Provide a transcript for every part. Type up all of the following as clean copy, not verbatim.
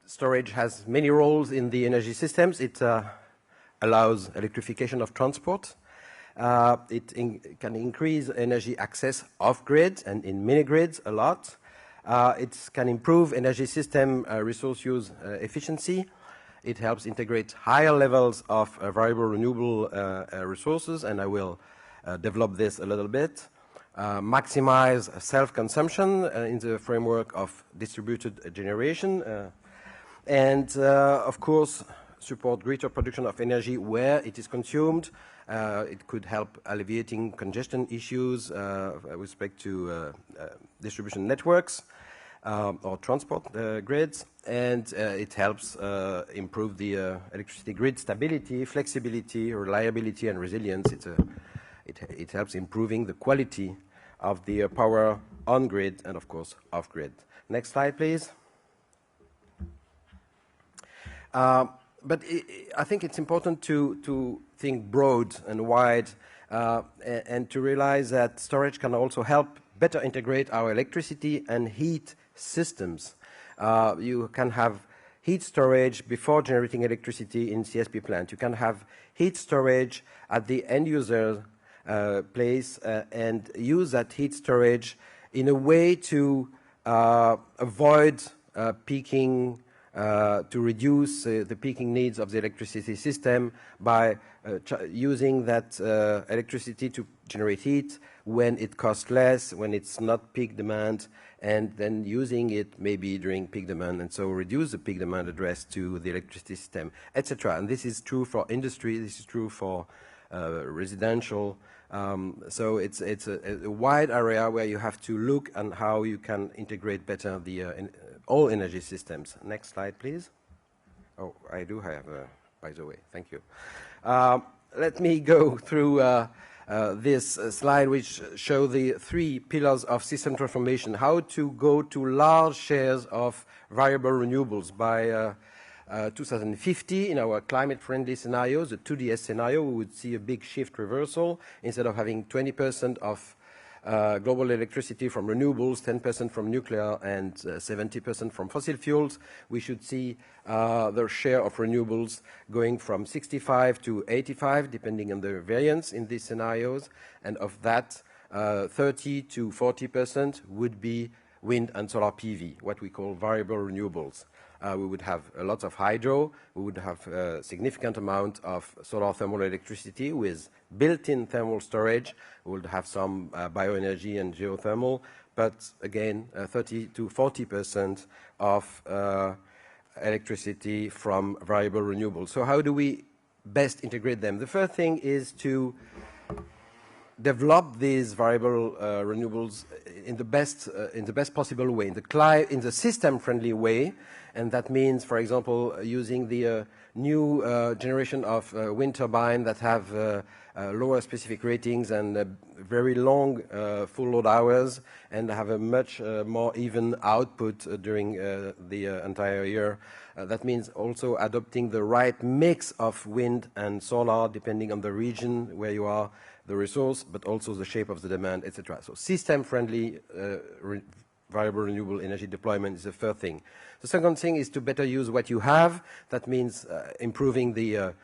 Storage has many roles in the energy systems. It allows electrification of transport. It can increase energy access off-grid and in mini-grids a lot. It can improve energy system resource use efficiency. It helps integrate higher levels of variable renewable resources, and I will develop this a little bit. Maximize self-consumption in the framework of distributed generation. And of course, support greater production of energy where it is consumed. It could help alleviating congestion issues with respect to distribution networks or transport grids. And it helps improve the electricity grid stability, flexibility, reliability, and resilience. It helps improving the quality of the power on grid and, of course, off grid. Next slide, please. But I think it's important to think broad and wide and to realize that storage can also help better integrate our electricity and heat systems. You can have heat storage before generating electricity in CSP plant. You can have heat storage at the end user place and use that heat storage in a way to avoid peaking, to reduce the peaking needs of the electricity system by using that electricity to generate heat when it costs less, when it's not peak demand, and then using it maybe during peak demand, and so reduce the peak demand addressed to the electricity system, etc. And this is true for industry, this is true for residential. So it's a wide area where you have to look at how you can integrate better the all energy systems. Next slide, please. Oh, I do have, by the way, thank you. Let me go through this slide, which show the 3 pillars of system transformation, how to go to large shares of variable renewables by 2050 in our climate-friendly scenarios, the 2DS scenario. We would see a big shift reversal. Instead of having 20% of global electricity from renewables, 10% from nuclear, and 70% from fossil fuels, we should see the share of renewables going from 65 to 85, depending on the variance in these scenarios. And of that, 30 to 40% would be wind and solar PV, what we call variable renewables. We would have a lot of hydro. We would have a significant amount of solar thermal electricity with built-in thermal storage. We would have some bioenergy and geothermal, but again, 30 to 40% of electricity from variable renewables. So how do we best integrate them? The first thing is to develop these variable renewables in the best possible way, in the system-friendly way. And that means, for example, using the new generation of wind turbine that have lower specific ratings and very long full load hours and have a much more even output during the entire year. That means also adopting the right mix of wind and solar depending on the region where you are, the resource, but also the shape of the demand, etc. So system-friendly variable renewable energy deployment is the first thing. The second thing is to better use what you have. That means improving the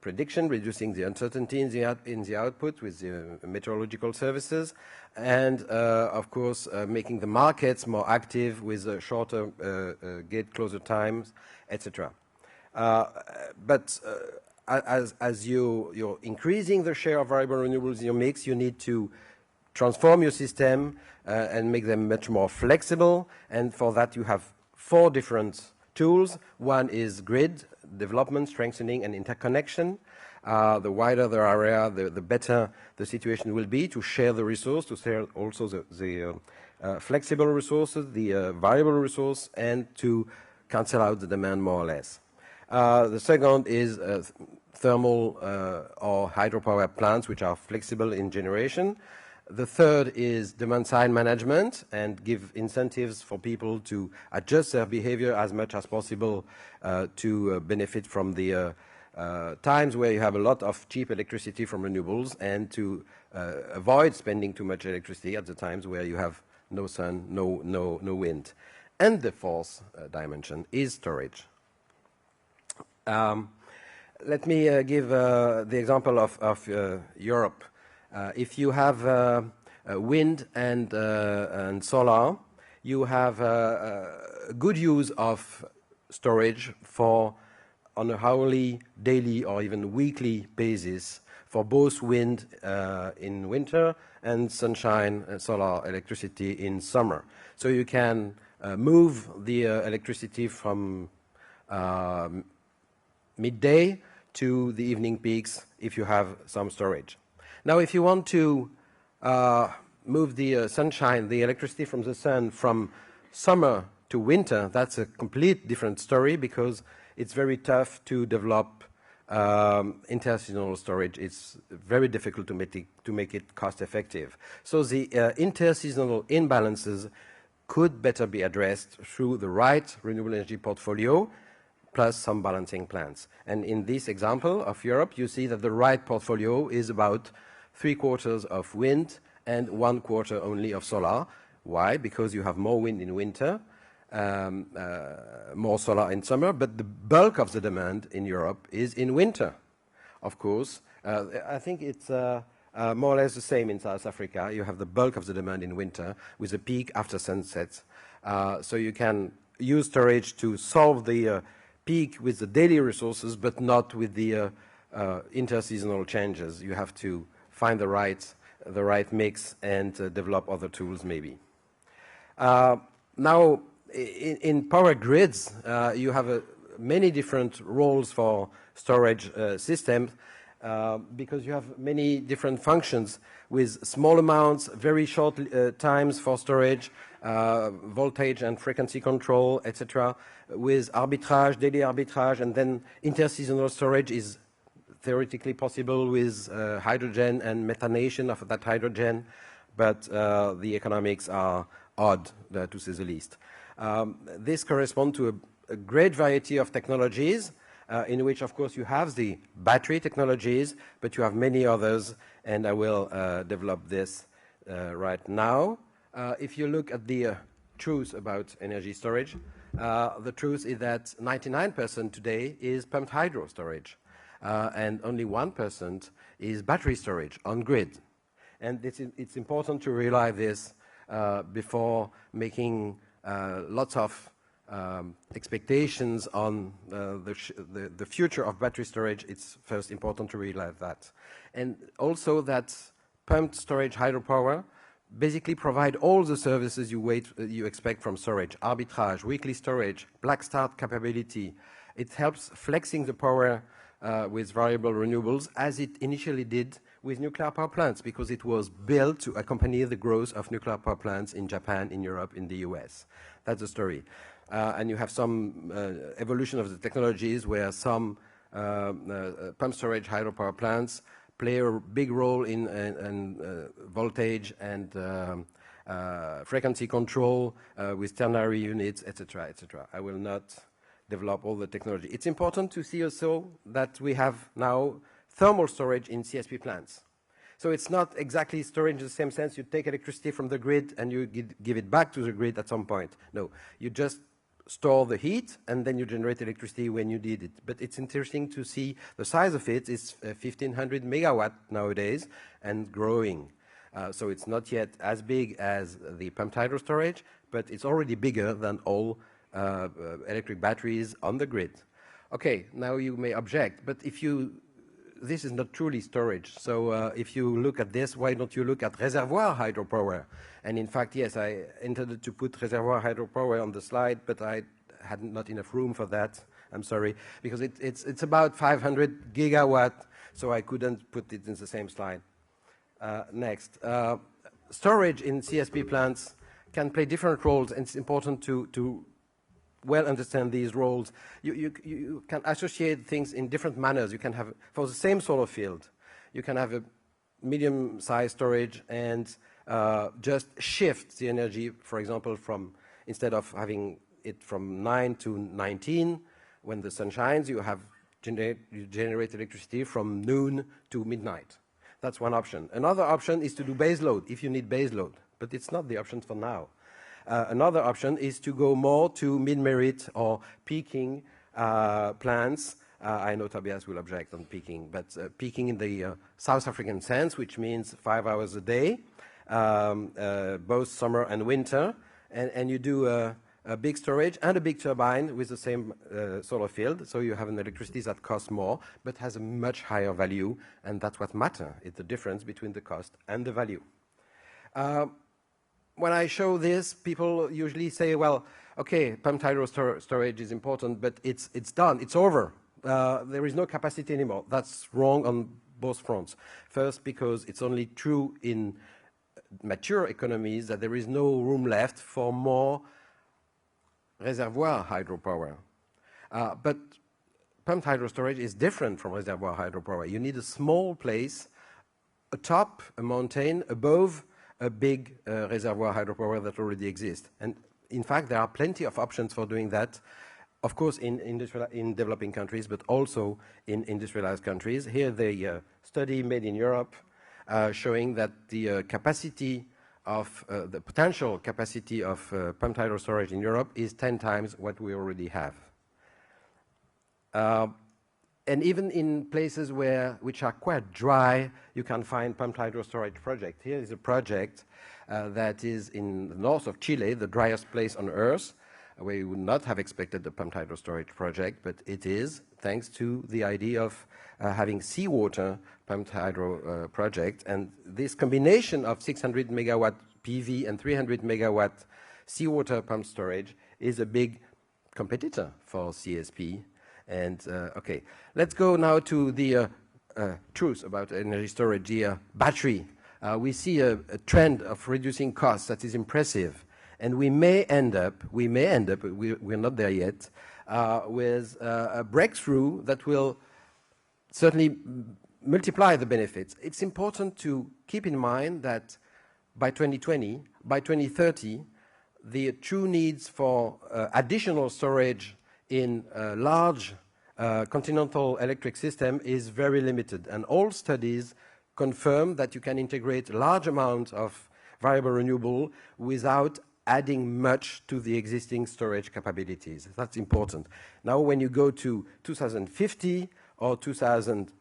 prediction, reducing the uncertainty in the output with the meteorological services, and of course making the markets more active with shorter gate closure times, etc. But as you're increasing the share of variable renewables in your mix, you need to transform your system and make them much more flexible. And for that, you have 4 different tools. One is grid development, strengthening, and interconnection. The wider the area, the better the situation will be to share the resource, to share also the flexible resources, the variable resource, and to cancel out the demand more or less. The second is thermal or hydropower plants, which are flexible in generation. The third is demand-side management and give incentives for people to adjust their behavior as much as possible to benefit from the times where you have a lot of cheap electricity from renewables and to avoid spending too much electricity at the times where you have no sun, no wind. And the fourth dimension is storage. Let me give the example of Europe. If you have wind and solar, you have good use of storage for on a hourly, daily, or even weekly basis for both wind in winter and sunshine and solar electricity in summer. So you can move the electricity from midday to the evening peaks if you have some storage. Now, if you want to move the sunshine, the electricity from the sun from summer to winter, that's a complete different story because it's very tough to develop interseasonal storage. It's very difficult to make it cost effective. So the interseasonal imbalances could better be addressed through the right renewable energy portfolio plus some balancing plants. And in this example of Europe, you see that the right portfolio is about 3/4 of wind and 1/4 only of solar. Why? Because you have more wind in winter, more solar in summer, but the bulk of the demand in Europe is in winter, of course. I think it's more or less the same in South Africa. You have the bulk of the demand in winter with a peak after sunset. So you can use storage to solve the peak with the daily resources, but not with the interseasonal changes. You have to find the right mix and develop other tools maybe. Now, in power grids, you have many different roles for storage systems because you have many different functions with small amounts, very short times for storage, voltage and frequency control, etc., with arbitrage, daily arbitrage, and then interseasonal storage is theoretically possible with hydrogen and methanation of that hydrogen, but the economics are odd, to say the least. This corresponds to a great variety of technologies in which, of course, you have the battery technologies, but you have many others, and I will develop this right now. If you look at the truth about energy storage, the truth is that 99% today is pumped hydro storage, and only 1% is battery storage on grid. And it's important to realize this before making lots of expectations on the future of battery storage. It's first important to realize that. And also that pumped storage hydropower basically provide all the services you expect from storage: arbitrage, weekly storage, black start capability. It helps flexing the power with variable renewables, as it initially did with nuclear power plants, because it was built to accompany the growth of nuclear power plants in Japan, in Europe, in the US. That's the story. And you have some evolution of the technologies where some pumped storage hydropower plants play a big role in voltage and frequency control with ternary units, etc., etc. I will not develop all the technology. It's important to see also that we have now thermal storage in CSP plants. So it's not exactly storage in the same sense. You take electricity from the grid and you give it back to the grid at some point. No, you just store the heat and then you generate electricity when you need it. But it's interesting to see the size of it. It's 1,500 megawatt nowadays and growing. So it's not yet as big as the pumped hydro storage, but it's already bigger than all electric batteries on the grid. Okay, now you may object, but this is not truly storage. So if you look at this, why don't you look at reservoir hydropower? And in fact, yes, I intended to put reservoir hydropower on the slide, but I had not enough room for that. I'm sorry, because it's about 500 gigawatt, so I couldn't put it in the same slide. Next, storage in CSP plants can play different roles, and it's important to well understand these roles. You can associate things in different manners. You can have, for the same solar field, you can have a medium-sized storage and just shift the energy, for example, instead of having it from 9 to 19, when the sun shines, you generate electricity from noon to midnight. That's one option. Another option is to do base load, if you need base load, but it's not the option for now. Another option is to go more to mid-merit or peaking plants. I know Tobias will object on peaking, but peaking in the South African sense, which means 5 hours a day, both summer and winter, and you do a big storage and a big turbine with the same solar field, so you have an electricity that costs more but has a much higher value, and that's what matters. It's the difference between the cost and the value. When I show this, people usually say, well, okay, pumped hydro storage is important, but it's done, it's over. There is no capacity anymore. That's wrong on both fronts. First, because it's only true in mature economies that there is no room left for more reservoir hydropower. But pumped hydro storage is different from reservoir hydropower. You need a small place, atop a mountain, above a big reservoir hydropower that already exists. And in fact, there are plenty of options for doing that, of course, in developing countries, but also in industrialized countries. Here, the study made in Europe showing that the capacity of the potential capacity of pumped hydro storage in Europe is 10 times what we already have. And even in places which are quite dry, you can find pumped hydro storage project. Here is a project that is in the north of Chile, the driest place on Earth, where you would not have expected the pumped hydro storage project, but it is thanks to the idea of having seawater pumped hydro project. And this combination of 600 megawatt PV and 300 megawatt seawater pump storage is a big competitor for CSP. And okay, let's go now to the truth about energy storage, the battery. We see a trend of reducing costs that is impressive. And we may end up, we're not there yet, with a breakthrough that will certainly multiply the benefits. It's important to keep in mind that by 2020, by 2030, the true needs for additional storage in a large continental electric system is very limited. And all studies confirm that you can integrate large amounts of variable renewable without adding much to the existing storage capabilities. That's important. Now, when you go to 2050 or 2000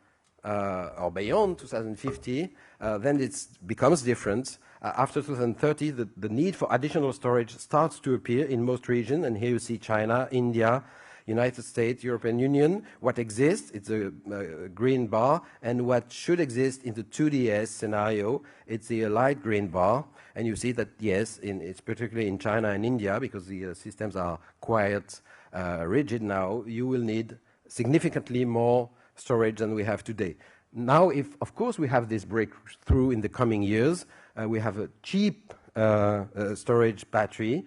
or beyond 2050, then it becomes different. After 2030, the need for additional storage starts to appear in most regions, and here you see China, India, United States, European Union. What exists, it's a green bar, and what should exist in the 2DS scenario, it's the light green bar. And you see that, yes, it's particularly in China and India, because the systems are quite rigid now, you will need significantly more storage than we have today. Now, if, of course, we have this breakthrough in the coming years, we have a cheap storage battery,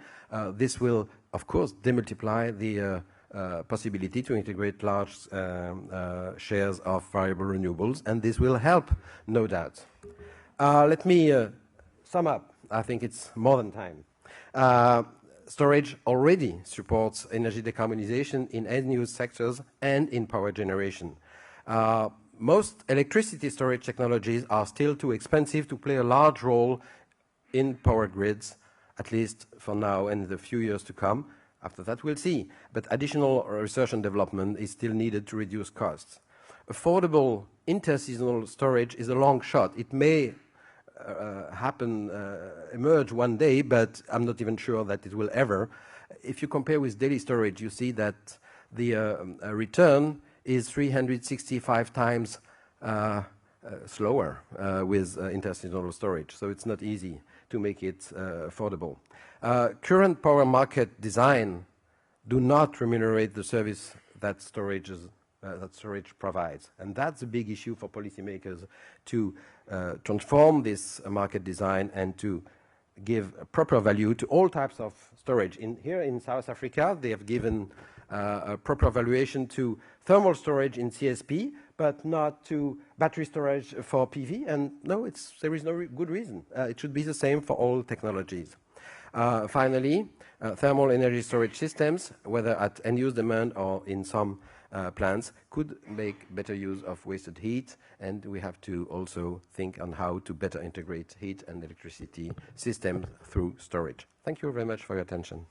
this will, of course, demultiply the possibility to integrate large shares of variable renewables, and this will help, no doubt. Let me sum up. I think it's more than time. Storage already supports energy decarbonization in end-use sectors and in power generation. Most electricity storage technologies are still too expensive to play a large role in power grids, at least for now and the few years to come. After that, we'll see. But additional research and development is still needed to reduce costs. Affordable interseasonal storage is a long shot. It may emerge one day, but I'm not even sure that it will ever. If you compare with daily storage, you see that the return is 365 times slower with interseasonal storage. So it's not easy to make it affordable. Current power market design do not remunerate the service that storage provides. And that's a big issue for policymakers to transform this market design and to give proper value to all types of storage. Here in South Africa, they have given a proper valuation to thermal storage in CSP, but not to battery storage for PV. And no, there is no good reason. It should be the same for all technologies. Finally, Thermal energy storage systems, whether at end-use demand or in some plants, could make better use of wasted heat, and we have to also think on how to better integrate heat and electricity systems through storage. Thank you very much for your attention.